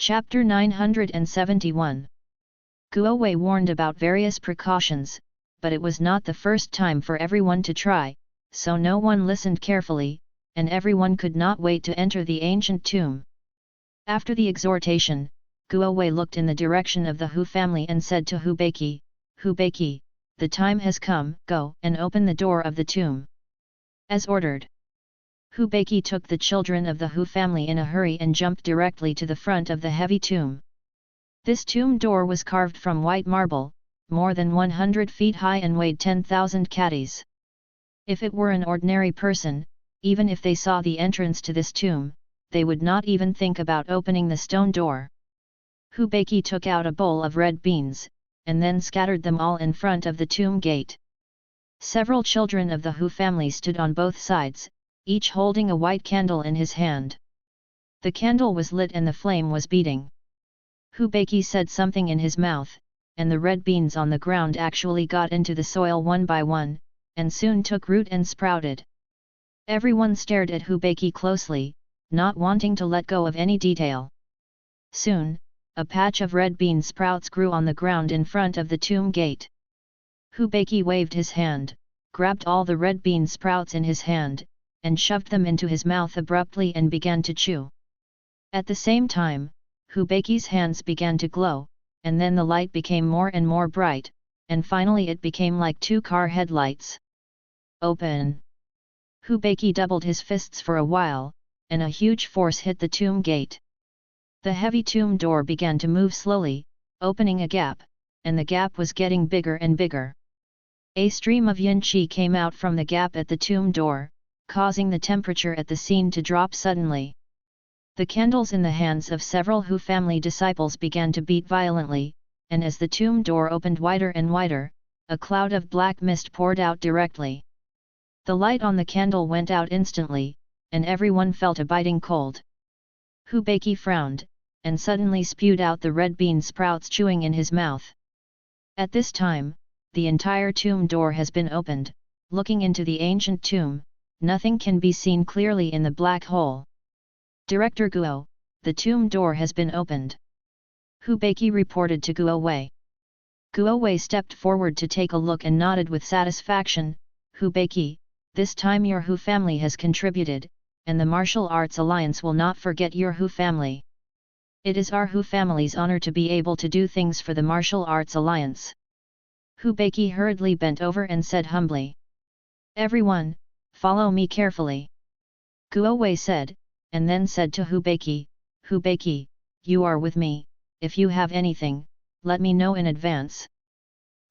Chapter 971. Guo Wei warned about various precautions, but it was not the first time for everyone to try, so no one listened carefully, and everyone could not wait to enter the ancient tomb. After the exhortation, Guo Wei looked in the direction of the Hu family and said to Hu Beiqi, "Hu Beiqi, the time has come, go and open the door of the tomb." As ordered. Hu Beiqi took the children of the Hu family in a hurry and jumped directly to the front of the heavy tomb. This tomb door was carved from white marble, more than 100 feet high and weighed 10,000 catties. If it were an ordinary person, even if they saw the entrance to this tomb, they would not even think about opening the stone door. Hu Beiqi took out a bowl of red beans, and then scattered them all in front of the tomb gate. Several children of the Hu family stood on both sides, each holding a white candle in his hand. The candle was lit and the flame was beating. Hu Beiqi said something in his mouth, and the red beans on the ground actually got into the soil one by one, and soon took root and sprouted. Everyone stared at Hu Beiqi closely, not wanting to let go of any detail. Soon, a patch of red bean sprouts grew on the ground in front of the tomb gate. Hu Beiqi waved his hand, grabbed all the red bean sprouts in his hand, and shoved them into his mouth abruptly and began to chew. At the same time, Hu Beiqi's hands began to glow, and then the light became more and more bright, and finally it became like 2 car headlights. Open! Hu Beiqi doubled his fists for a while, and a huge force hit the tomb gate. The heavy tomb door began to move slowly, opening a gap, and the gap was getting bigger and bigger. A stream of yin qi came out from the gap at the tomb door, causing the temperature at the scene to drop suddenly. The candles in the hands of several Hu family disciples began to beat violently, and as the tomb door opened wider and wider, a cloud of black mist poured out directly. The light on the candle went out instantly, and everyone felt a biting cold. Hu Beiqi frowned, and suddenly spewed out the red bean sprouts chewing in his mouth. At this time, the entire tomb door has been opened. Looking into the ancient tomb, nothing can be seen clearly in the black hole. "Director Guo, the tomb door has been opened," Hu Beiqi reported to Guo Wei. Guo Wei stepped forward to take a look and nodded with satisfaction. "Hu Beiqi, this time your Hu family has contributed, and the Martial Arts Alliance will not forget your Hu family. It is our Hu family's honor to be able to do things for the Martial Arts Alliance." Hu Beiqi hurriedly bent over and said humbly. "Everyone, follow me carefully," Guo Wei said, and then said to Hu Beiqi, "Hu Beiqi, you are with me, if you have anything, let me know in advance."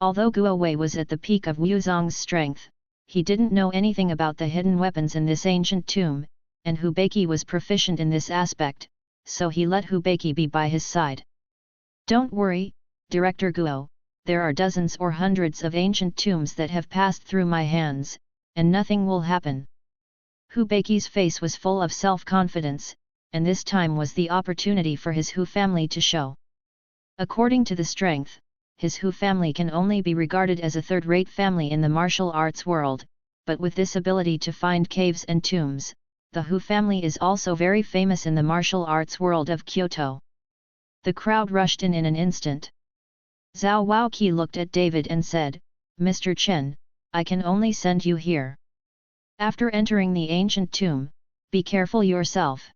Although Guo Wei was at the peak of Wuzong's strength, he didn't know anything about the hidden weapons in this ancient tomb, and Hu Beiqi was proficient in this aspect, so he let Hu Beiqi be by his side. "Don't worry, Director Guo, there are dozens or hundreds of ancient tombs that have passed through my hands, and nothing will happen." Hu Beiqi's face was full of self-confidence, and this time was the opportunity for his Hu family to show. According to the strength, his Hu family can only be regarded as a third-rate family in the martial arts world, but with this ability to find caves and tombs, the Hu family is also very famous in the martial arts world of Kyoto. The crowd rushed in an instant. Zhao Waoqi looked at David and said, "Mr. Chen, I can only send you here. After entering the ancient tomb, be careful yourself."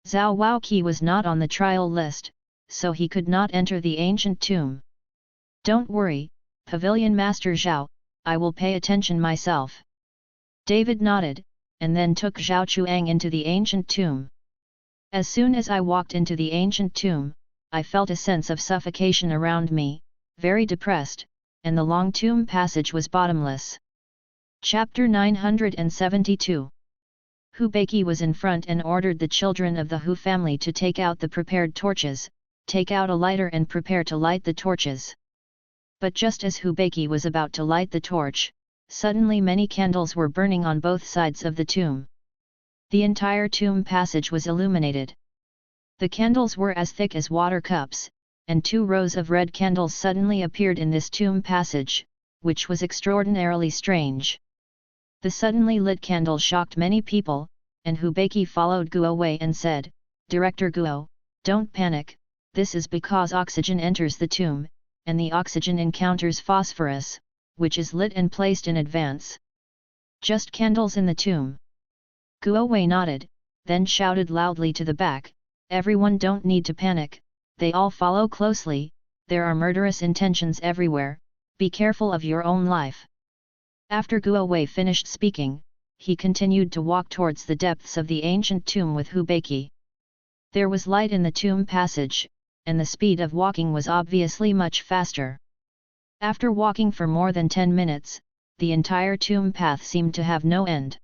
Zhao Waoqi was not on the trial list, so he could not enter the ancient tomb. "Don't worry, Pavilion Master Zhao, I will pay attention myself." David nodded, and then took Zhao Chuang into the ancient tomb. "As soon as I walked into the ancient tomb, I felt a sense of suffocation around me, very depressed, and the long tomb passage was bottomless." Chapter 972. Hu Beiqi was in front and ordered the children of the Hu family to take out the prepared torches, take out a lighter and prepare to light the torches. But just as Hu Beiqi was about to light the torch, suddenly many candles were burning on both sides of the tomb. The entire tomb passage was illuminated. The candles were as thick as water cups, and 2 rows of red candles suddenly appeared in this tomb passage, which was extraordinarily strange. The suddenly lit candle shocked many people, and Hu Beiqi followed Guo Wei and said, "Director Guo, Don't panic, this is because oxygen enters the tomb, and the oxygen encounters phosphorus, which is lit and placed in advance. Just candles in the tomb. Guo Wei nodded, then shouted loudly to the back, everyone don't need to panic, they all follow closely, there are murderous intentions everywhere, be careful of your own life. After Guo Wei finished speaking, he continued to walk towards the depths of the ancient tomb with Hu Beiqi. There was light in the tomb passage, and the speed of walking was obviously much faster. After walking for more than 10 minutes, the entire tomb path seemed to have no end.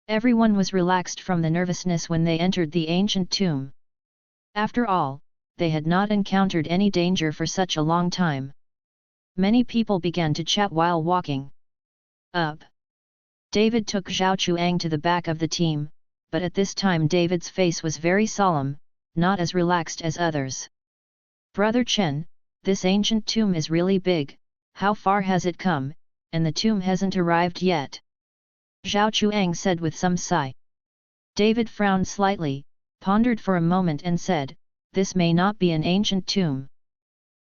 Everyone was relaxed from the nervousness when they entered the ancient tomb. After all, they had not encountered any danger for such a long time. Many people began to chat while walking. Up. David took Zhao Chuang to the back of the team, but at this time David's face was very solemn, not as relaxed as others. Brother Chen, this ancient tomb is really big, how far has it come, and the tomb hasn't arrived yet? Zhao Chuang said with some sigh. David frowned slightly, pondered for a moment and said, this may not be an ancient tomb.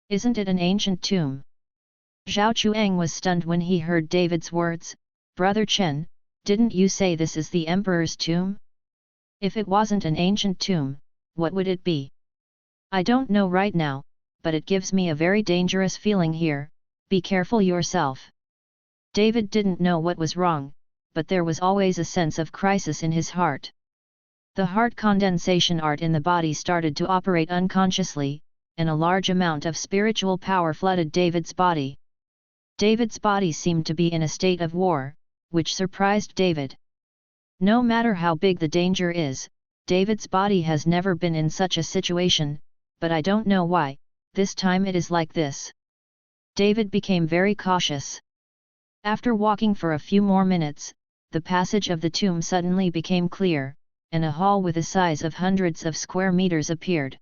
Isn't it an ancient tomb? Zhao Chuang was stunned when he heard David's words. Brother Chen, didn't you say this is the emperor's tomb? If it wasn't an ancient tomb, what would it be? I don't know right now, but it gives me a very dangerous feeling here, be careful yourself. David didn't know what was wrong, but there was always a sense of crisis in his heart. The heart condensation art in the body started to operate unconsciously, and a large amount of spiritual power flooded David's body. David's body seemed to be in a state of war, which surprised David. No matter how big the danger is, David's body has never been in such a situation, but I don't know why, this time it is like this. David became very cautious. After walking for a few more minutes, the passage of the tomb suddenly became clear, and a hall with a size of hundreds of square meters appeared.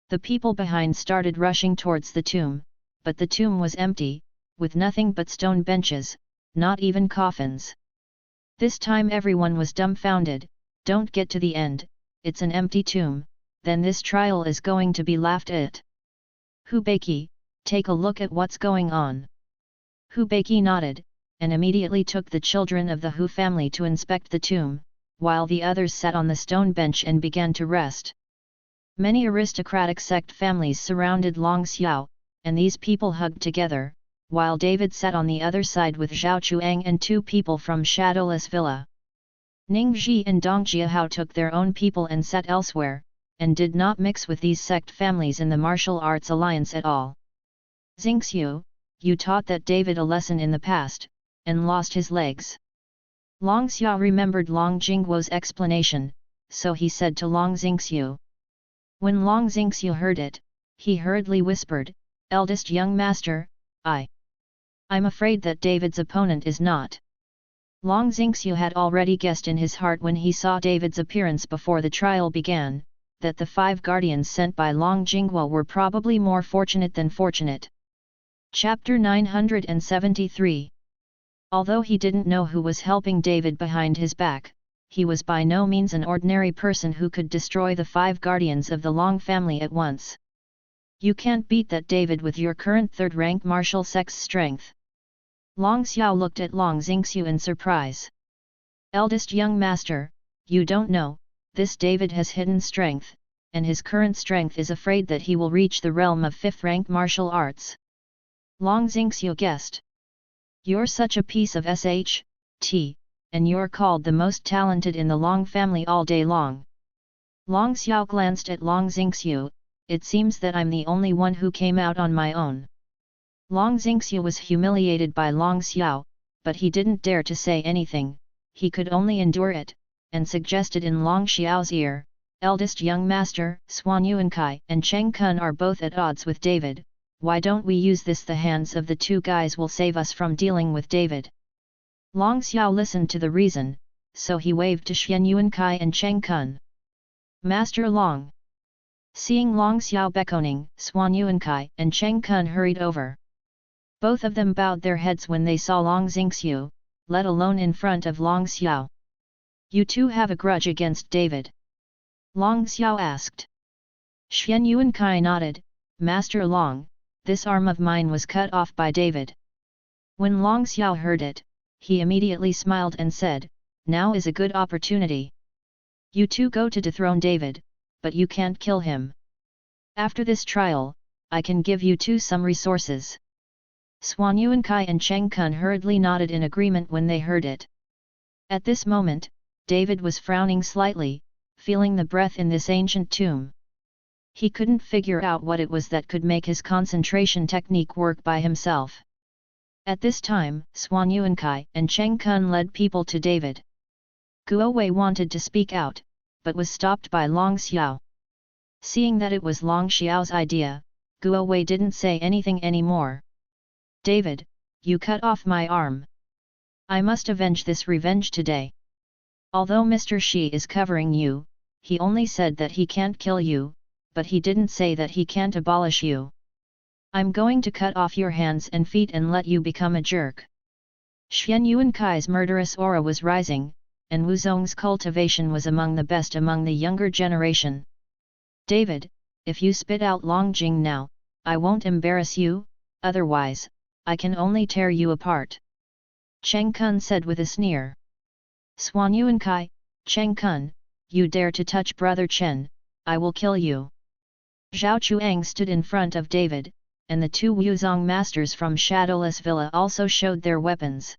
The people behind started rushing towards the tomb, but the tomb was empty, with nothing but stone benches, not even coffins. This time everyone was dumbfounded, don't get to the end, it's an empty tomb, then this trial is going to be laughed at. Hu Beiqi, take a look at what's going on. Hu Beiqi nodded, and immediately took the children of the Hu family to inspect the tomb, while the others sat on the stone bench and began to rest. Many aristocratic sect families surrounded Long Xiao, and these people hugged together, while David sat on the other side with Zhao Chuang and 2 people from Shadowless Villa. Ning Ji and Dong Jiahao took their own people and sat elsewhere, and did not mix with these sect families in the martial arts alliance at all. Xingxiu, you taught that David a lesson in the past, and lost his legs. Long Xiao remembered Long Jingguo's explanation, so he said to Long Xingxiu. When Long Xingxiu heard it, he hurriedly whispered, eldest young master, I'm afraid that David's opponent is not. Long Xingxiu had already guessed in his heart when he saw David's appearance before the trial began, that the 5 guardians sent by Long Jingguo were probably more fortunate than fortunate. Chapter 973. Although he didn't know who was helping David behind his back, he was by no means an ordinary person who could destroy the 5 guardians of the Long family at once. You can't beat that David with your current 3rd-rank martial sex strength. Long Xiao looked at Long Xingxiu in surprise. Eldest young master, you don't know, this David has hidden strength, and his current strength is afraid that he will reach the realm of 5th-rank martial arts. Long Xingxiu guessed. You're such a piece of SHT, and you're called the most talented in the Long family all day long. Long Xiao glanced at Long Xingxiu, it seems that I'm the only one who came out on my own. Long Xingxiu was humiliated by Long Xiao, but he didn't dare to say anything, he could only endure it, and suggested in Long Xiao's ear, eldest young master, Xuan Yuankai and Cheng Kun are both at odds with David, why don't we use this? The hands of the 2 guys will save us from dealing with David. Long Xiao listened to the reason, so he waved to Xuan Yuankai and Cheng Kun. Master Long. Seeing Long Xiao beckoning, Xuan Yuankai and Cheng Kun hurried over. Both of them bowed their heads when they saw Long Xingxiu, let alone in front of Long Xiao. You 2 have a grudge against David? Long Xiao asked. Xuan Yuankai nodded, Master Long, this arm of mine was cut off by David. When Long Xiao heard it, he immediately smiled and said, now is a good opportunity. You two go to dethrone David, but you can't kill him. After this trial, I can give you two some resources. Xuan Yuankai and Cheng Kun hurriedly nodded in agreement when they heard it. At this moment, David was frowning slightly, feeling the breath in this ancient tomb. He couldn't figure out what it was that could make his concentration technique work by himself. At this time, Xuan Yuankai and Cheng Kun led people to David. Guo Wei wanted to speak out, but was stopped by Long Xiao. Seeing that it was Long Xiao's idea, Guo Wei didn't say anything anymore. David, you cut off my arm. I must avenge this revenge today. Although Mr. Shi is covering you, he only said that he can't kill you, but he didn't say that he can't abolish you. I'm going to cut off your hands and feet and let you become a jerk. Xuan Yuankai's murderous aura was rising, and Wuzong's cultivation was among the best among the younger generation. David, if you spit out Longjing now, I won't embarrass you, otherwise, I can only tear you apart. Cheng Kun said with a sneer. Xuan Yuankai, Cheng Kun, you dare to touch Brother Chen, I will kill you. Zhao Chuang stood in front of David, and the two Wuzong masters from Shadowless Villa also showed their weapons.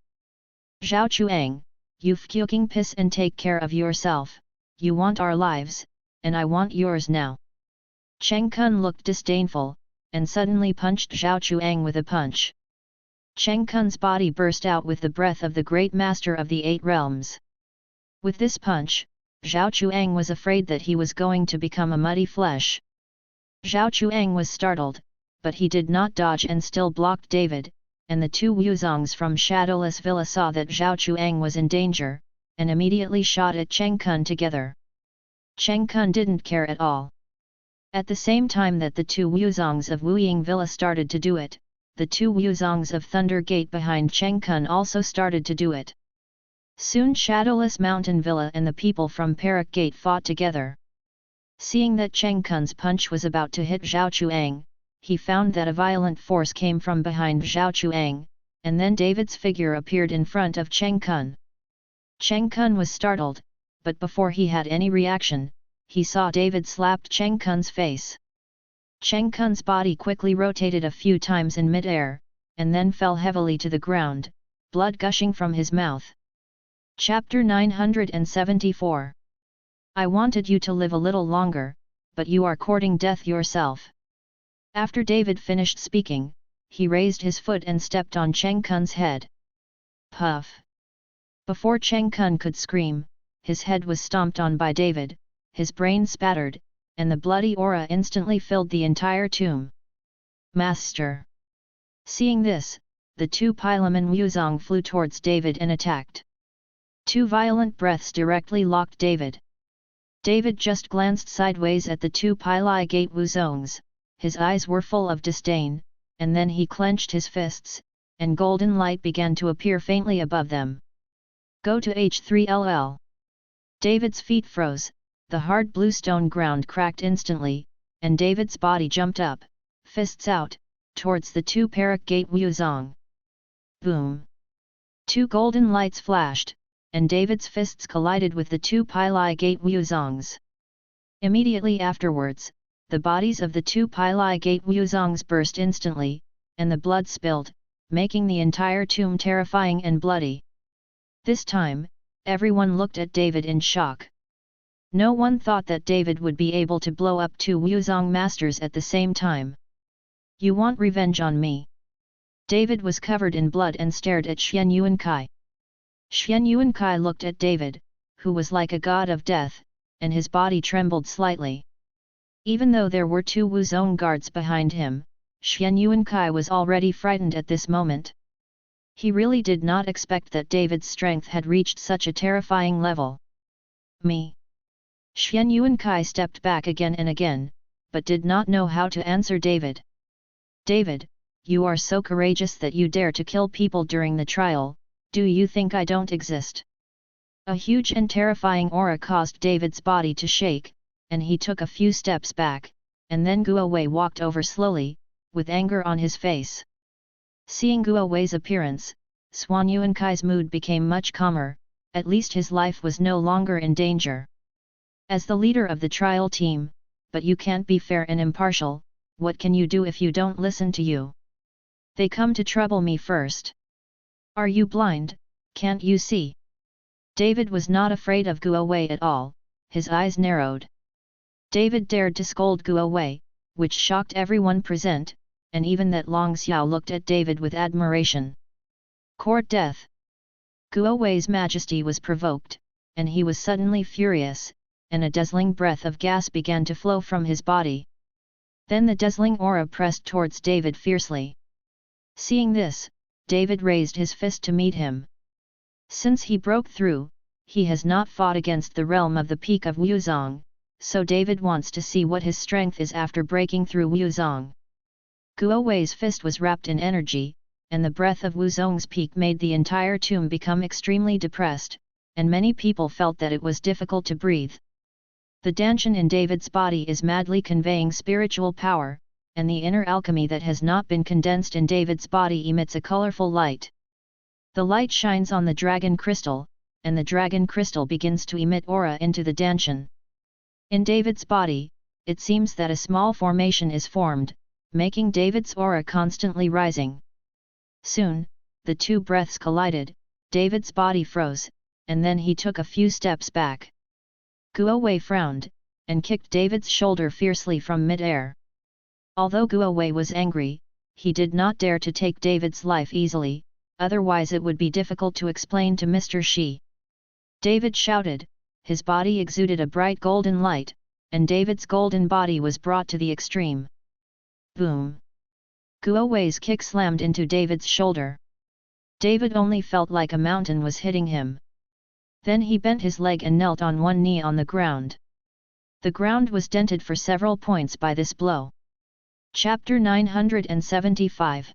Zhao Chuang, you fucking piss and take care of yourself, you want our lives, and I want yours now. Cheng Kun looked disdainful, and suddenly punched Zhao Chuang with a punch. Cheng Kun's body burst out with the breath of the great master of the Eight Realms. With this punch, Zhao Chuang was afraid that he was going to become a muddy flesh. Zhao Chuang was startled, but he did not dodge and still blocked David, and the two Wuzongs from Shadowless Villa saw that Zhao Chuang was in danger, and immediately shot at Cheng Kun together. Cheng Kun didn't care at all. At the same time that the two Wuzongs of Wuying Villa started to do it, the two Wuzongs of Thunder Gate behind Cheng Kun also started to do it. Soon Shadowless Mountain Villa and the people from Perak Gate fought together. Seeing that Cheng Kun's punch was about to hit Zhao Chuang, he found that a violent force came from behind Zhao Chuang, and then David's figure appeared in front of Cheng Kun. Cheng Kun was startled, but before he had any reaction, he saw David slapped Cheng Kun's face. Cheng Kun's body quickly rotated a few times in mid-air, and then fell heavily to the ground, blood gushing from his mouth. Chapter 974. I wanted you to live a little longer, but you are courting death yourself. After David finished speaking, he raised his foot and stepped on Cheng Kun's head. Puff! Before Cheng Kun could scream, his head was stomped on by David, his brain spattered, and the bloody aura instantly filled the entire tomb. Master! Seeing this, the two Pilaman Wuzong flew towards David and attacked. Two violent breaths directly locked David. David just glanced sideways at the two Pilai Gate Wuzongs, his eyes were full of disdain, and then he clenched his fists, and golden light began to appear faintly above them. Go to H3LL. David's feet froze, the hard blue stone ground cracked instantly, and David's body jumped up, fists out, towards the two Perak Gate Wuzong. Boom! Two golden lights flashed, and David's fists collided with the two Pilai Gate Wuzongs. Immediately afterwards, the bodies of the two Pilai Gate Wuzongs burst instantly, and the blood spilled, making the entire tomb terrifying and bloody. This time, everyone looked at David in shock. No one thought that David would be able to blow up two Wuzong masters at the same time. You want revenge on me? David was covered in blood and stared at Xuan Yuankai. Xuan Yuankai looked at David, who was like a god of death, and his body trembled slightly. Even though there were two Wuzong guards behind him, Xuan Yuankai was already frightened at this moment. He really did not expect that David's strength had reached such a terrifying level. Me? Xuan Yuankai stepped back again and again, but did not know how to answer David. David, you are so courageous that you dare to kill people during the trial, do you think I don't exist? A huge and terrifying aura caused David's body to shake, and he took a few steps back, and then Guo Wei walked over slowly, with anger on his face. Seeing Guo Wei's appearance, Xuan Yuankai's mood became much calmer, at least his life was no longer in danger. As the leader of the trial team, but you can't be fair and impartial, what can you do if you don't listen to you? They come to trouble me first. Are you blind, can't you see? David was not afraid of Guo Wei at all, his eyes narrowed. David dared to scold Guo Wei, which shocked everyone present, and even that Long Xiao looked at David with admiration. Court death. Guo Wei's majesty was provoked, and he was suddenly furious, and a dazzling breath of gas began to flow from his body. Then the dazzling aura pressed towards David fiercely. Seeing this, David raised his fist to meet him. Since he broke through, he has not fought against the realm of the peak of Wuzong, so David wants to see what his strength is after breaking through Wuzong. Guo Wei's fist was wrapped in energy, and the breath of Wuzong's peak made the entire tomb become extremely depressed, and many people felt that it was difficult to breathe. The Danshan in David's body is madly conveying spiritual power, and the inner alchemy that has not been condensed in David's body emits a colorful light. The light shines on the dragon crystal, and the dragon crystal begins to emit aura into the Danshan. In David's body, it seems that a small formation is formed, making David's aura constantly rising. Soon, the two breaths collided, David's body froze, and then he took a few steps back. Guo Wei frowned, and kicked David's shoulder fiercely from mid-air. Although Guo Wei was angry, he did not dare to take David's life easily, otherwise it would be difficult to explain to Mr. Shi. David shouted, his body exuded a bright golden light, and David's golden body was brought to the extreme. Boom! Guo Wei's kick slammed into David's shoulder. David only felt like a mountain was hitting him. Then he bent his leg and knelt on one knee on the ground. The ground was dented for several points by this blow. Chapter 975.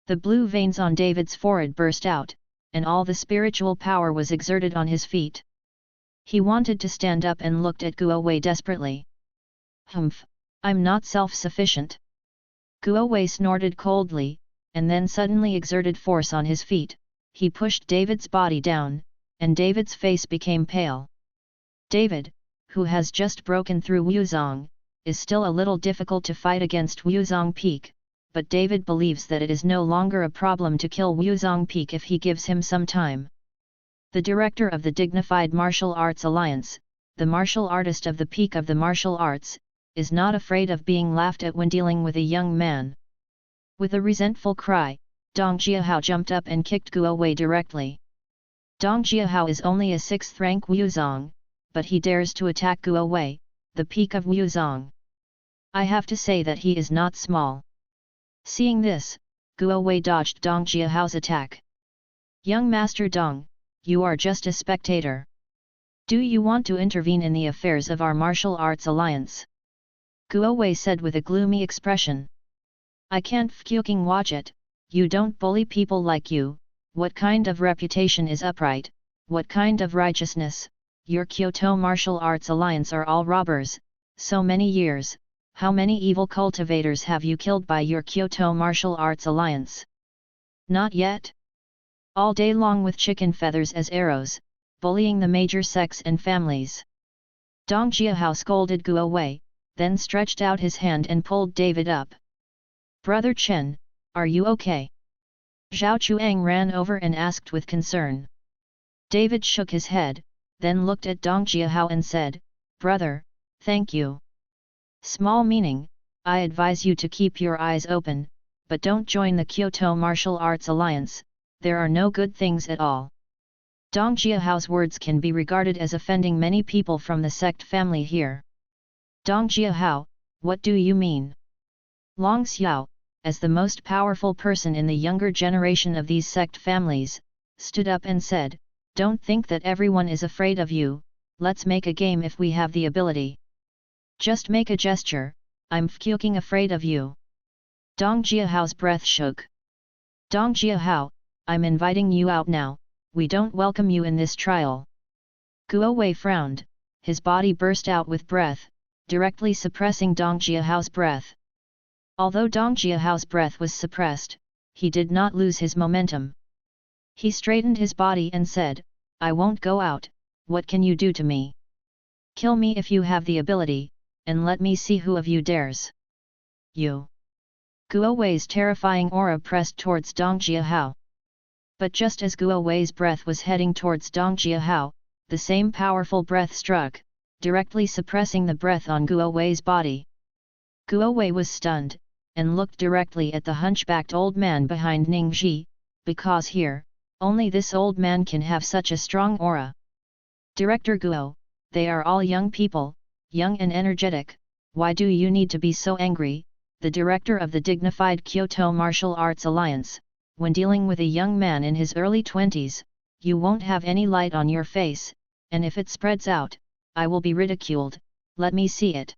The blue veins on David's forehead burst out, and all the spiritual power was exerted on his feet. He wanted to stand up and looked at Guo Wei desperately. Humph, I'm not self-sufficient. Guo Wei snorted coldly, and then suddenly exerted force on his feet. He pushed David's body down, and David's face became pale. David, who has just broken through Wuzong, is still a little difficult to fight against Wuzong Peak, but David believes that it is no longer a problem to kill Wuzong Peak if he gives him some time. The director of the Dignified Martial Arts Alliance, the martial artist of the peak of the martial arts, is not afraid of being laughed at when dealing with a young man. With a resentful cry, Dong Jiahao jumped up and kicked Guo Wei directly. Dong Jiahao is only a 6th rank Wuzong, but he dares to attack Guo Wei, the peak of Wuzong. I have to say that he is not small. Seeing this, Guo Wei dodged Dong Jiahao's attack. Young Master Dong, you are just a spectator. Do you want to intervene in the affairs of our martial arts alliance? Guo Wei said with a gloomy expression. I can't fucking watch it, you don't bully people like you. What kind of reputation is upright, what kind of righteousness? Your Kyoto Martial Arts Alliance are all robbers, so many years, how many evil cultivators have you killed by your Kyoto Martial Arts Alliance? Not yet? All day long with chicken feathers as arrows, bullying the major sects and families. Dong Jiahao scolded Guo Wei, then stretched out his hand and pulled David up. Brother Chen, are you okay? Zhao Chuang ran over and asked with concern. David shook his head, then looked at Dong Jiahao and said, Brother, thank you. Small meaning, I advise you to keep your eyes open, but don't join the Kyoto Martial Arts Alliance, there are no good things at all. Dong Jiahao's words can be regarded as offending many people from the sect family here. Dong Jiahao, what do you mean? Long Xiao, as the most powerful person in the younger generation of these sect families, stood up and said, Don't think that everyone is afraid of you, let's make a game if we have the ability. Just make a gesture, I'm fucking afraid of you. Dong Jiahao's breath shook. Dong Jiahao, I'm inviting you out now, we don't welcome you in this trial. Guo Wei frowned, his body burst out with breath, directly suppressing Dong Jiahao's breath. Although Dong Jiahao's breath was suppressed, he did not lose his momentum. He straightened his body and said, "I won't go out, what can you do to me? Kill me if you have the ability, and let me see who of you dares." You. Guo Wei's terrifying aura pressed towards Dong Jiahao. But just as Guo Wei's breath was heading towards Dong Jiahao, the same powerful breath struck, directly suppressing the breath on Guo Wei's body. Guo Wei was stunned, and looked directly at the hunchbacked old man behind Ningxi, because here, only this old man can have such a strong aura. "Director Guo, they are all young people, young and energetic, why do you need to be so angry?" The director of the dignified Kyoto Martial Arts Alliance, when dealing with a young man in his early 20s, "You won't have any light on your face, and if it spreads out, I will be ridiculed, let me see it."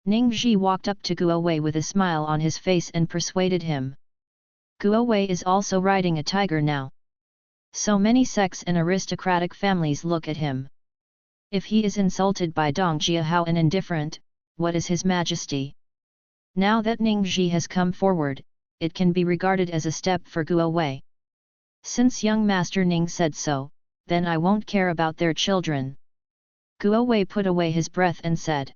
Ningxi walked up to Guo Wei with a smile on his face and persuaded him. Guo Wei is also riding a tiger now. So many sects and aristocratic families look at him. If he is insulted by Dong Jiahao and indifferent, what is his majesty? Now that Ningxi has come forward, it can be regarded as a step for Guo Wei. Since young Master Ning said so, then I won't care about their children. Guo Wei put away his breath and said.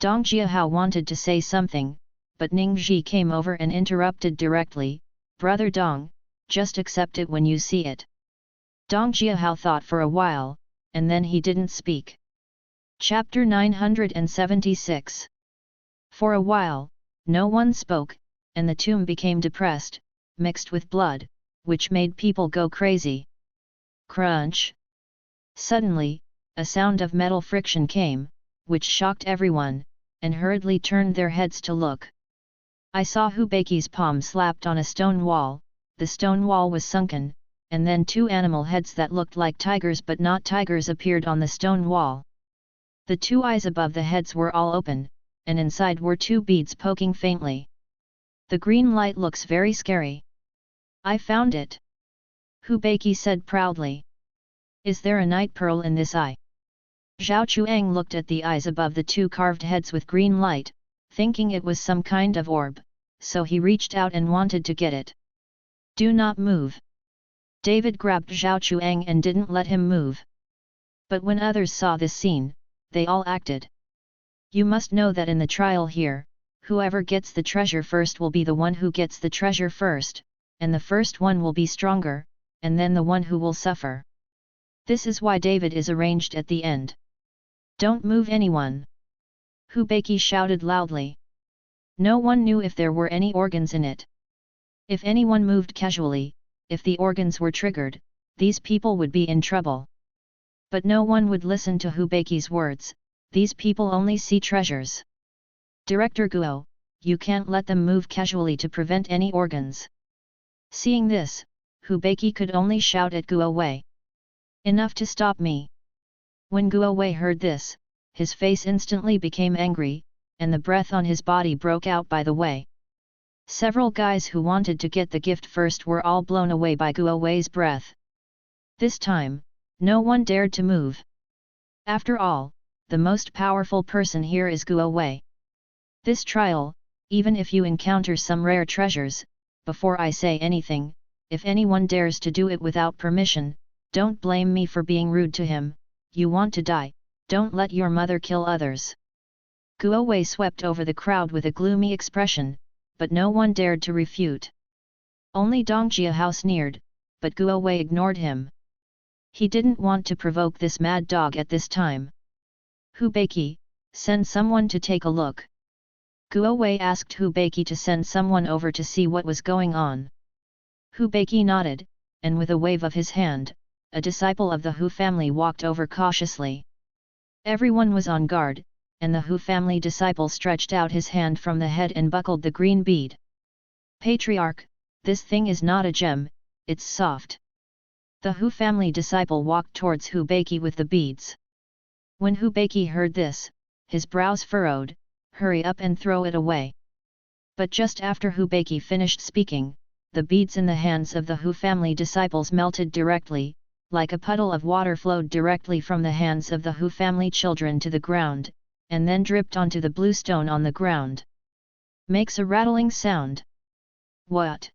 Dong Jiahao wanted to say something, but Ningxi came over and interrupted directly, "Brother Dong, just accept it when you see it." Dong Jiahao thought for a while, and then he didn't speak. Chapter 976. For a while, no one spoke, and the tomb became depressed, mixed with blood, which made people go crazy. Crunch! Suddenly, a sound of metal friction came, which shocked everyone, and hurriedly turned their heads to look. I saw Hubeiqi's palm slapped on a stone wall, the stone wall was sunken, and then two animal heads that looked like tigers but not tigers appeared on the stone wall. The two eyes above the heads were all open, and inside were two beads poking faintly. The green light looks very scary. I found it. Hubeiqi said proudly. Is there a night pearl in this eye? Zhao Chuang looked at the eyes above the two carved heads with green light, thinking it was some kind of orb, so he reached out and wanted to get it. Do not move. David grabbed Zhao Chuang and didn't let him move. But when others saw this scene, they all acted. You must know that in the trial here, whoever gets the treasure first will be the one who gets the treasure first, and the first one will be stronger, and then the one who will suffer. This is why David is arranged at the end. Don't move anyone! Hubeiqi shouted loudly. No one knew if there were any organs in it. If anyone moved casually, if the organs were triggered, these people would be in trouble. But no one would listen to Hubeiqi's words, these people only see treasures. Director Guo, you can't let them move casually to prevent any organs. Seeing this, Hubeiqi could only shout at Guo Wei. Enough to stop me! When Guo Wei heard this, his face instantly became angry, and the breath on his body broke out by the way. Several guys who wanted to get the gift first were all blown away by Guo Wei's breath. This time, no one dared to move. After all, the most powerful person here is Guo Wei. This trial, even if you encounter some rare treasures, before I say anything, if anyone dares to do it without permission, don't blame me for being rude to him. You want to die, don't let your mother kill others. Guo Wei swept over the crowd with a gloomy expression, but no one dared to refute. Only Dong Jiahao sneered, but Guo Wei ignored him. He didn't want to provoke this mad dog at this time. Hubeiqi, send someone to take a look. Guo Wei asked Hubeiqi to send someone over to see what was going on. Hubeiqi nodded, and with a wave of his hand, a disciple of the Hu family walked over cautiously. Everyone was on guard, and the Hu family disciple stretched out his hand from the head and buckled the green bead. Patriarch, this thing is not a gem, it's soft. The Hu family disciple walked towards Hubeiqi with the beads. When Hubeiqi heard this, his brows furrowed, hurry up and throw it away. But just after Hubeiqi finished speaking, the beads in the hands of the Hu family disciples melted directly, like a puddle of water flowed directly from the hands of the Hu family children to the ground, and then dripped onto the blue stone on the ground. Makes a rattling sound. What?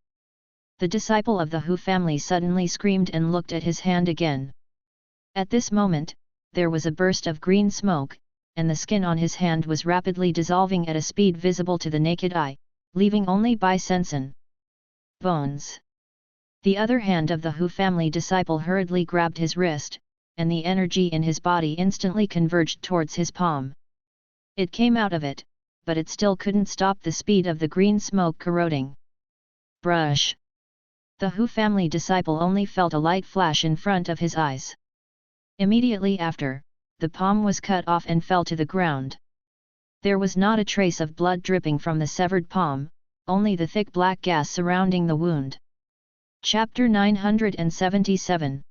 The disciple of the Hu family suddenly screamed and looked at his hand again. At this moment, there was a burst of green smoke, and the skin on his hand was rapidly dissolving at a speed visible to the naked eye, leaving only Bai Sensen. Bones. The other hand of the Hu family disciple hurriedly grabbed his wrist, and the energy in his body instantly converged towards his palm. It came out of it, but it still couldn't stop the speed of the green smoke corroding. Brush. The Hu family disciple only felt a light flash in front of his eyes. Immediately after, the palm was cut off and fell to the ground. There was not a trace of blood dripping from the severed palm, only the thick black gas surrounding the wound. Chapter 977.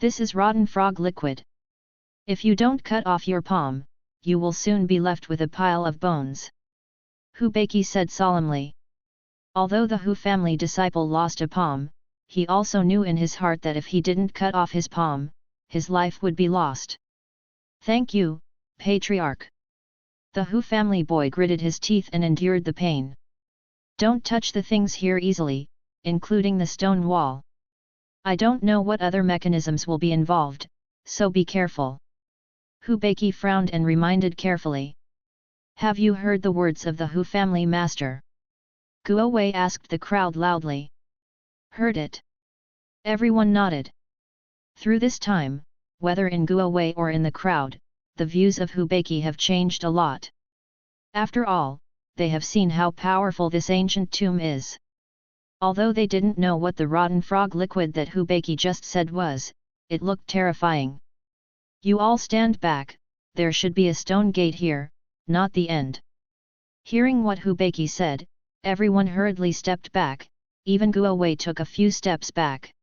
This is rotten frog liquid. If you don't cut off your palm, you will soon be left with a pile of bones. Hu Beiki said solemnly. Although the Hu family disciple lost a palm, he also knew in his heart that if he didn't cut off his palm, his life would be lost. Thank you, Patriarch. The Hu family boy gritted his teeth and endured the pain. Don't touch the things here easily, including the stone wall. I don't know what other mechanisms will be involved, so be careful. Hu Beiki frowned and reminded carefully. Have you heard the words of the Hu family master? Guo Wei asked the crowd loudly. Heard it. Everyone nodded. Through this time, whether in Guo Wei or in the crowd, the views of Hu Beiki have changed a lot. After all, they have seen how powerful this ancient tomb is. Although they didn't know what the rotten frog liquid that Hu Beiki just said was, it looked terrifying. You all stand back, there should be a stone gate here, not the end. Hearing what Hu Beiki said, everyone hurriedly stepped back, even Guo Wei took a few steps back.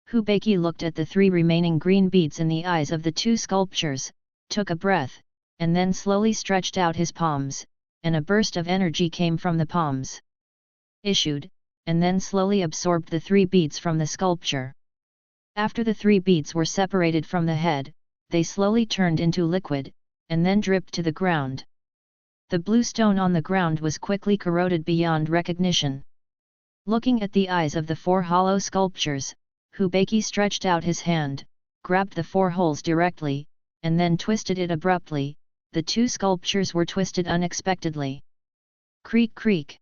Hu Beiki looked at the 3 remaining green beads in the eyes of the 2 sculptures, took a breath, and then slowly stretched out his palms, and a burst of energy came from the palms. Issued, and then slowly absorbed the 3 beads from the sculpture. After the 3 beads were separated from the head, they slowly turned into liquid, and then dripped to the ground. The blue stone on the ground was quickly corroded beyond recognition. Looking at the eyes of the 4 hollow sculptures, Hu Beiki stretched out his hand, grabbed the 4 holes directly, and then twisted it abruptly. The 2 sculptures were twisted unexpectedly. Creak creak.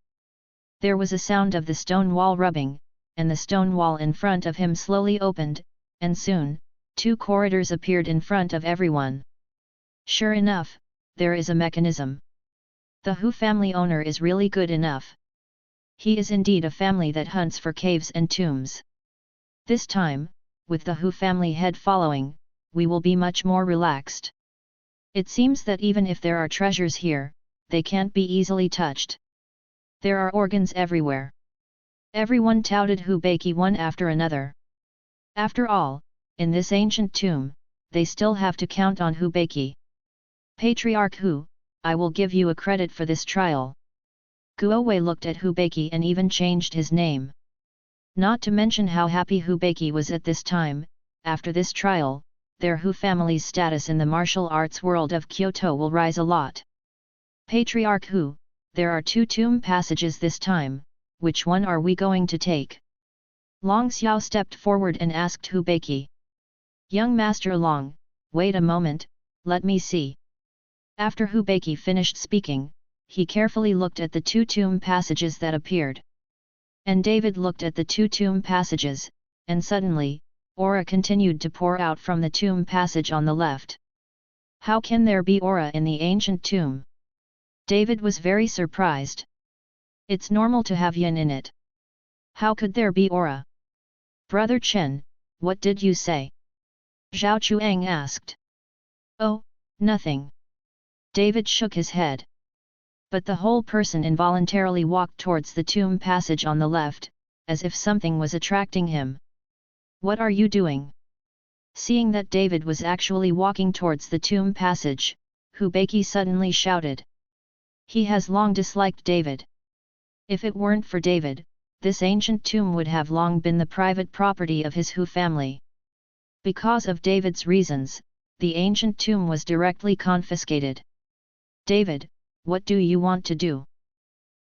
There was a sound of the stone wall rubbing, and the stone wall in front of him slowly opened, and soon, 2 corridors appeared in front of everyone. Sure enough, there is a mechanism. The Hu family owner is really good enough. He is indeed a family that hunts for caves and tombs. This time, with the Hu family head following, we will be much more relaxed. It seems that even if there are treasures here, they can't be easily touched. There are organs everywhere. Everyone touted Hu Beiki one after another. After all, in this ancient tomb, they still have to count on Hu Beiki. Patriarch Hu, I will give you a credit for this trial. Guo Wei looked at Hu Beiki and even changed his name. Not to mention how happy Hu Beiki was at this time. After this trial, their Hu family's status in the martial arts world of Kyoto will rise a lot. Patriarch Hu, there are 2 tomb passages this time, which one are we going to take? Long Xiao stepped forward and asked Hu Beiki. Young Master Long, wait a moment, let me see. After Hu Beiki finished speaking, he carefully looked at the 2 tomb passages that appeared. And David looked at the 2 tomb passages, and suddenly, aura continued to pour out from the tomb passage on the left. How can there be aura in the ancient tomb? David was very surprised. It's normal to have yin in it. How could there be aura? Brother Chen, what did you say? Zhao Chuang asked. Oh, nothing. David shook his head. But the whole person involuntarily walked towards the tomb passage on the left, as if something was attracting him. What are you doing? Seeing that David was actually walking towards the tomb passage, Hu Beiki suddenly shouted. He has long disliked David. If it weren't for David, this ancient tomb would have long been the private property of his Hu family. Because of David's reasons, the ancient tomb was directly confiscated. David, what do you want to do?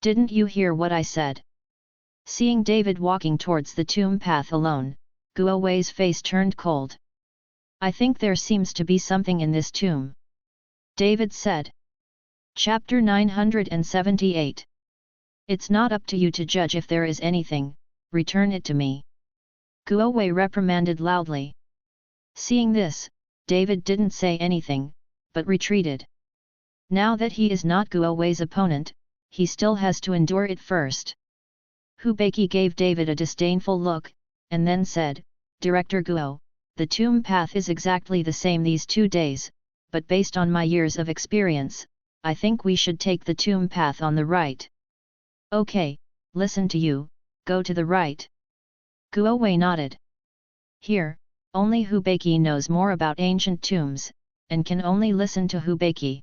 Didn't you hear what I said? Seeing David walking towards the tomb path alone, Guo Wei's face turned cold. I think there seems to be something in this tomb, David said. Chapter 978. It's not up to you to judge if there is anything, return it to me. Guo Wei reprimanded loudly. Seeing this, David didn't say anything, but retreated. Now that he is not Guo Wei's opponent, he still has to endure it first. Hu Beiqi gave David a disdainful look, and then said, Director Guo, the tomb path is exactly the same these 2 days, but based on my years of experience, I think we should take the tomb path on the right. Okay, listen to you, go to the right. Guo Wei nodded. Here, only Hu Beiqi knows more about ancient tombs, and can only listen to Hu Beiqi.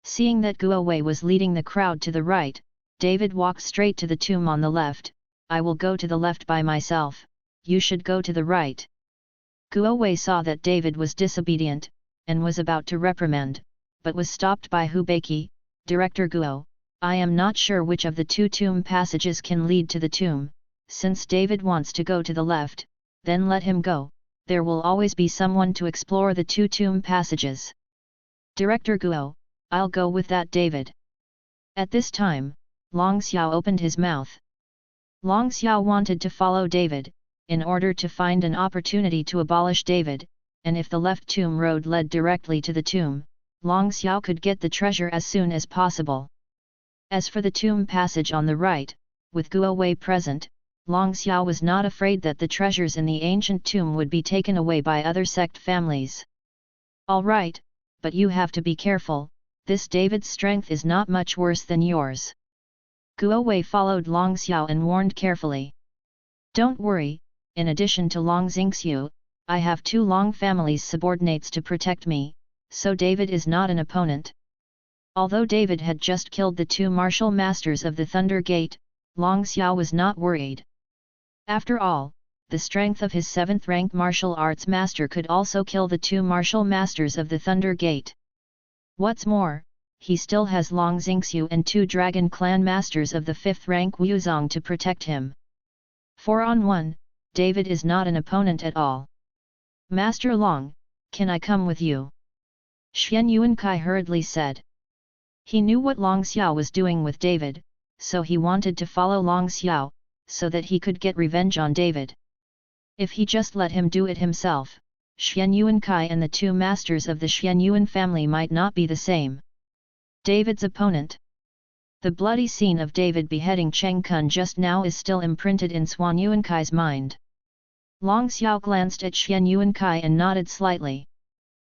Seeing that Guo Wei was leading the crowd to the right, David walked straight to the tomb on the left. I will go to the left by myself, you should go to the right. Guo Wei saw that David was disobedient, and was about to reprimand, but was stopped by Hu Beiqi. Director Guo, I am not sure which of the 2 tomb passages can lead to the tomb. Since David wants to go to the left, then let him go, there will always be someone to explore the 2 tomb passages. Director Guo, I'll go with that David. At this time, Long Xiao opened his mouth. Long Xiao wanted to follow David, in order to find an opportunity to abolish David, and if the left tomb road led directly to the tomb, Long Xiao could get the treasure as soon as possible. As for the tomb passage on the right, with Guo Wei present, Long Xiao was not afraid that the treasures in the ancient tomb would be taken away by other sect families. All right, but you have to be careful, this David's strength is not much worse than yours. Guo Wei followed Long Xiao and warned carefully. Don't worry, in addition to Long Xingxiu, I have 2 Long family's subordinates to protect me, so David is not an opponent. Although David had just killed the 2 martial masters of the Thunder Gate, Long Xiao was not worried. After all, the strength of his 7th rank martial arts master could also kill the 2 martial masters of the Thunder Gate. What's more, he still has Long Xingxiu and 2 Dragon Clan masters of the 5th rank Wuzong to protect him. 4-on-1, David is not an opponent at all. Master Long, can I come with you? Xuan Yuankai hurriedly said. He knew what Long Xiao was doing with David, so he wanted to follow Long Xiao, so that he could get revenge on David. If he just let him do it himself, Xuan Yuankai and the 2 masters of the Xuan Yuan family might not be the same. David's opponent. The bloody scene of David beheading Cheng Kun just now is still imprinted in Xuan Yuankai's mind. Long Xiao glanced at Xuan Yuankai and nodded slightly.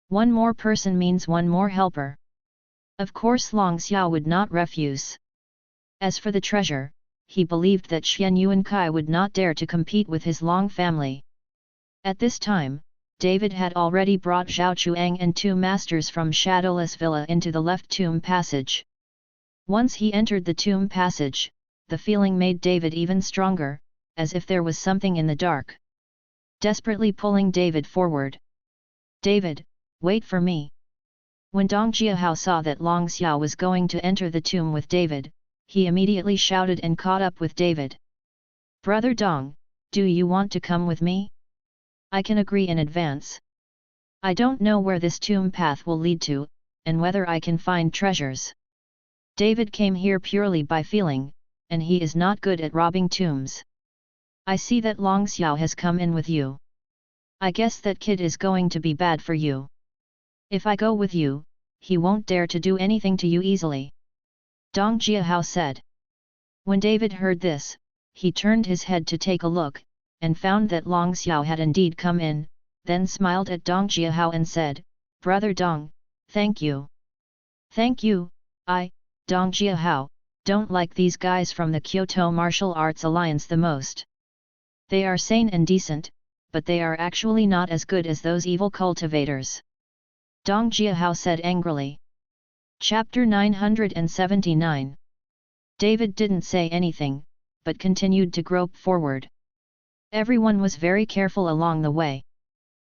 One more person means one more helper. Of course Long Xiao would not refuse. As for the treasure, he believed that Xuan Yuankai would not dare to compete with his Long family. At this time, David had already brought Zhao Chuang and 2 masters from Shadowless Villa into the left tomb passage. Once he entered the tomb passage, the feeling made David even stronger, as if there was something in the dark. Desperately pulling David forward. David, wait for me. When Dong Jiahao saw that Long Xiao was going to enter the tomb with David, he immediately shouted and caught up with David. Brother Dong, do you want to come with me? I can agree in advance. I don't know where this tomb path will lead to, and whether I can find treasures. David came here purely by feeling, and he is not good at robbing tombs. I see that Long Xiao has come in with you. I guess that kid is going to be bad for you. If I go with you, he won't dare to do anything to you easily. Dong Jiahao said. When David heard this, he turned his head to take a look, and found that Long Xiao had indeed come in, then smiled at Dong Jiahao and said, Brother Dong, thank you. Thank you, Dong Jiahao, don't like these guys from the Kyoto Martial Arts Alliance the most. They are sane and decent, but they are actually not as good as those evil cultivators. Dong Jiahao said angrily. Chapter 979. David didn't say anything, but continued to grope forward. Everyone was very careful along the way.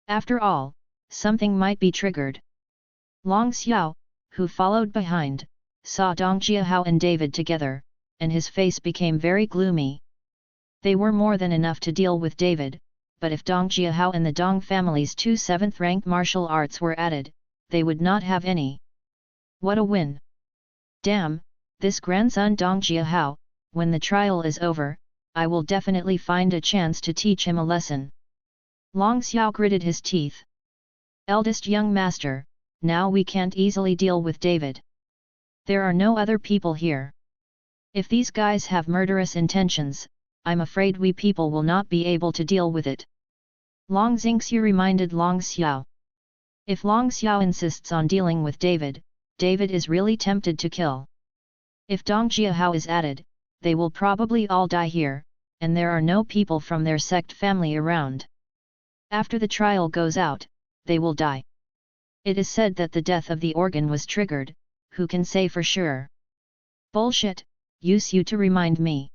After all, something might be triggered. Long Xiao, who followed behind, saw Dong Jiahao and David together, and his face became very gloomy. They were more than enough to deal with David, but if Dong Jiahao and the Dong family's 2 7th-rank martial arts were added, they would not have any. What a win! Damn, this grandson Dong Jiahao, when the trial is over, I will definitely find a chance to teach him a lesson. Long Xiao gritted his teeth. Eldest young master, now we can't easily deal with David. There are no other people here. If these guys have murderous intentions, I'm afraid we people will not be able to deal with it. Long Xingxiu reminded Long Xiao. If Long Xiao insists on dealing with David, David is really tempted to kill. If Dong Jiahao is added, they will probably all die here, and there are no people from their sect family around. After the trial goes out, they will die. It is said that the death of the organ was triggered, who can say for sure? Bullshit, use you to remind me.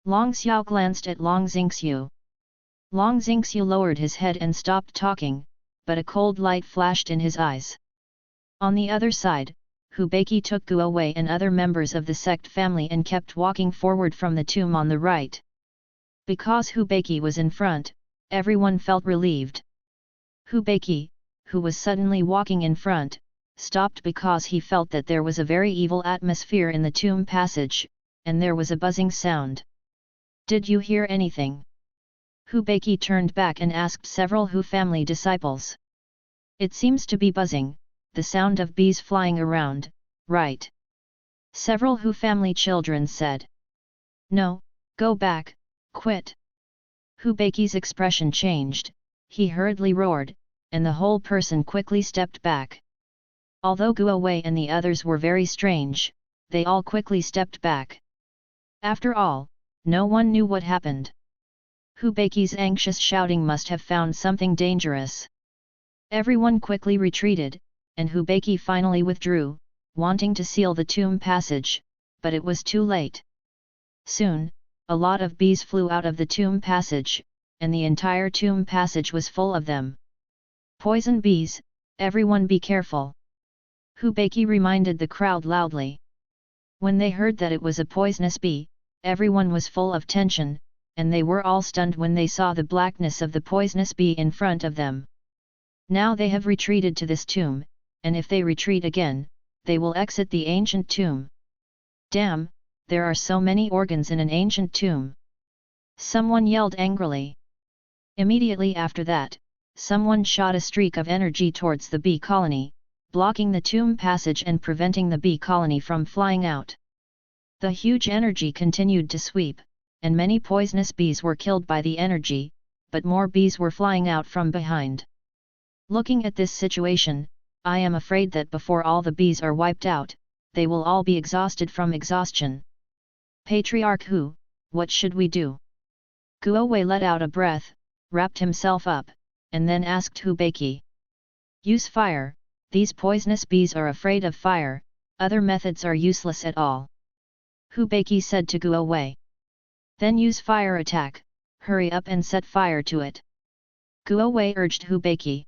Long Xiao glanced at Long Xingxiu. Long Xingxiu lowered his head and stopped talking, but a cold light flashed in his eyes. On the other side, Hu Beiqi took Guo Wei and other members of the sect family and kept walking forward from the tomb on the right. Because Hu Beiqi was in front, everyone felt relieved. Hu Beiqi, who was suddenly walking in front, stopped because he felt that there was a very evil atmosphere in the tomb passage, and there was a buzzing sound. Did you hear anything? Hu Beiqi turned back and asked several Hu family disciples. It seems to be buzzing, the sound of bees flying around, right? Several Hu family children said. No, go back, quit. Hu Beiqi's expression changed, he hurriedly roared, and the whole person quickly stepped back. Although Guo Wei and the others were very strange, they all quickly stepped back. After all, no one knew what happened. Hu Beiqi's anxious shouting must have found something dangerous. Everyone quickly retreated, and Hu Beiqi finally withdrew, wanting to seal the tomb passage, but it was too late. Soon, a lot of bees flew out of the tomb passage, and the entire tomb passage was full of them. Poison bees, everyone be careful. Hu Beiqi reminded the crowd loudly. When they heard that it was a poisonous bee, everyone was full of tension, and they were all stunned when they saw the blackness of the poisonous bee in front of them. Now they have retreated to this tomb, and if they retreat again, they will exit the ancient tomb. Damn, there are so many organs in an ancient tomb. Someone yelled angrily. Immediately after that, someone shot a streak of energy towards the bee colony, blocking the tomb passage and preventing the bee colony from flying out. The huge energy continued to sweep, and many poisonous bees were killed by the energy, but more bees were flying out from behind. Looking at this situation, I am afraid that before all the bees are wiped out, they will all be exhausted from exhaustion. Patriarch Hu, what should we do? Guo Wei let out a breath, wrapped himself up, and then asked Hu Beiqi. Use fire, these poisonous bees are afraid of fire, other methods are useless at all. Hu Beiqi said to Guo Wei. Then use fire attack, hurry up and set fire to it. Guo Wei urged Hu Beiqi.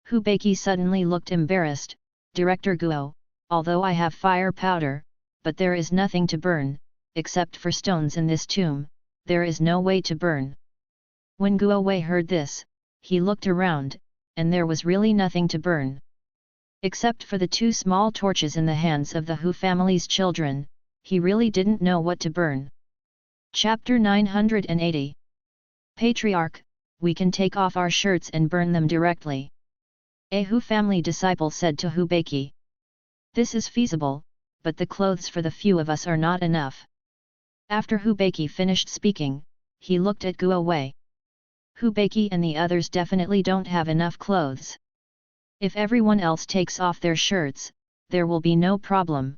Hu Beiqi suddenly looked embarrassed. Director Guo, although I have fire powder, but there is nothing to burn, except for stones in this tomb, there is no way to burn. When Guo Wei heard this, he looked around, and there was really nothing to burn. Except for the 2 small torches in the hands of the Hu family's children, he really didn't know what to burn. Chapter 980. Patriarch, we can take off our shirts and burn them directly. A Hu family disciple said to Hu Beiqi. This is feasible, but the clothes for the few of us are not enough. After Hu Beiqi finished speaking, he looked at Guo Wei. Hu Beiqi and the others definitely don't have enough clothes. If everyone else takes off their shirts, there will be no problem.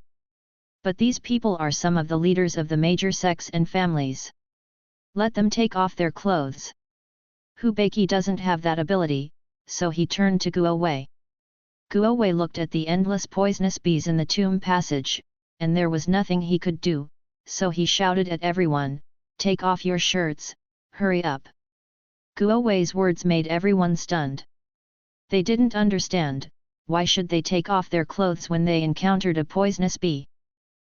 But these people are some of the leaders of the major sects and families. Let them take off their clothes. Hu Beiqi doesn't have that ability, so he turned to Guo Wei. Guo Wei looked at the endless poisonous bees in the tomb passage, and there was nothing he could do, so he shouted at everyone, take off your shirts, hurry up. Guo Wei's words made everyone stunned. They didn't understand, why should they take off their clothes when they encountered a poisonous bee?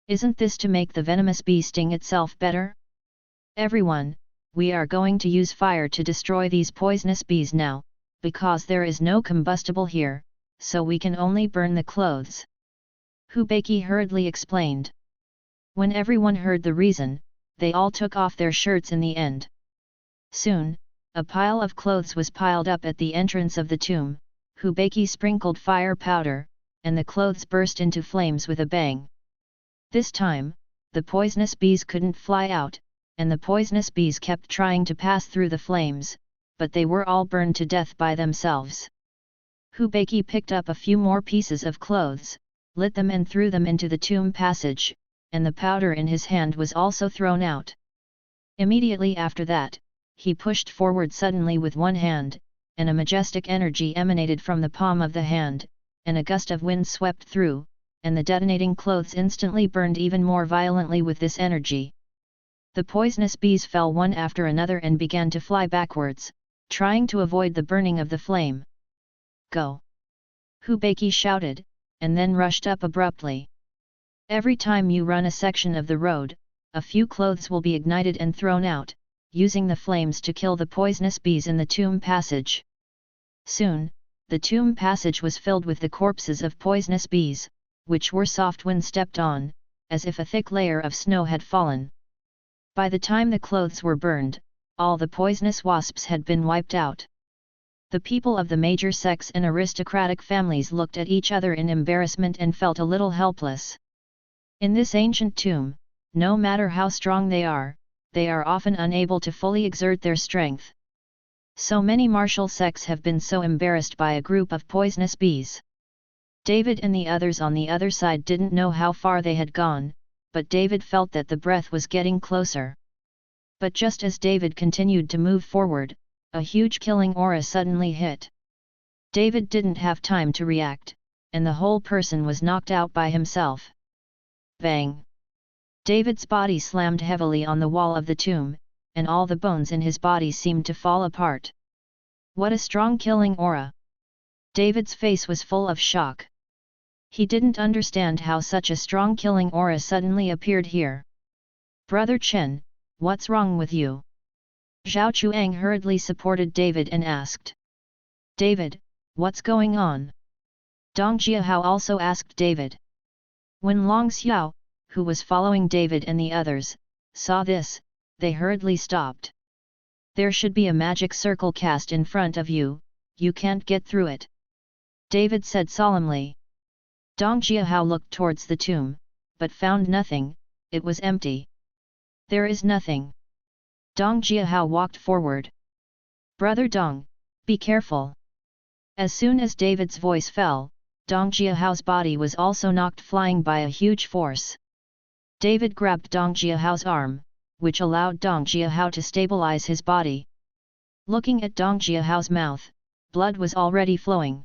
Isn't this to make the venomous bee sting itself better? Everyone, we are going to use fire to destroy these poisonous bees now, because there is no combustible here, so we can only burn the clothes. Hubeki hurriedly explained. When everyone heard the reason, they all took off their shirts in the end. Soon, a pile of clothes was piled up at the entrance of the tomb. Hubeki sprinkled fire powder, and the clothes burst into flames with a bang. This time, the poisonous bees couldn't fly out, and the poisonous bees kept trying to pass through the flames, but they were all burned to death by themselves. Hubeki picked up a few more pieces of clothes, lit them and threw them into the tomb passage, and the powder in his hand was also thrown out. Immediately after that, he pushed forward suddenly with one hand, and a majestic energy emanated from the palm of the hand, and a gust of wind swept through, and the detonating clothes instantly burned even more violently with this energy. The poisonous bees fell one after another and began to fly backwards, trying to avoid the burning of the flame. Go! Hubeki shouted, and then rushed up abruptly. Every time you run a section of the road, a few clothes will be ignited and thrown out, using the flames to kill the poisonous bees in the tomb passage. Soon, the tomb passage was filled with the corpses of poisonous bees, which were soft when stepped on, as if a thick layer of snow had fallen. By the time the clothes were burned, all the poisonous wasps had been wiped out. The people of the major sects and aristocratic families looked at each other in embarrassment and felt a little helpless. In this ancient tomb, no matter how strong they are often unable to fully exert their strength. So many martial sects have been so embarrassed by a group of poisonous bees. David and the others on the other side didn't know how far they had gone, but David felt that the breath was getting closer. But just as David continued to move forward, a huge killing aura suddenly hit. David didn't have time to react, and the whole person was knocked out by himself. Bang! David's body slammed heavily on the wall of the tomb, and all the bones in his body seemed to fall apart. What a strong killing aura! David's face was full of shock. He didn't understand how such a strong killing aura suddenly appeared here. Brother Chen, what's wrong with you? Zhao Chuang hurriedly supported David and asked. David, what's going on? Dong Jiahao also asked David. When Long Xiao, who was following David and the others, saw this, they hurriedly stopped. There should be a magic circle cast in front of you, you can't get through it. David said solemnly. Dong Jiahao looked towards the tomb, but found nothing, it was empty. There is nothing. Dong Jiahao walked forward. Brother Dong, be careful. As soon as David's voice fell, Dong Jiahao's body was also knocked flying by a huge force. David grabbed Dong Jiahao's arm, which allowed Dong Jiahao to stabilize his body. Looking at Dong Jiahao's mouth, blood was already flowing.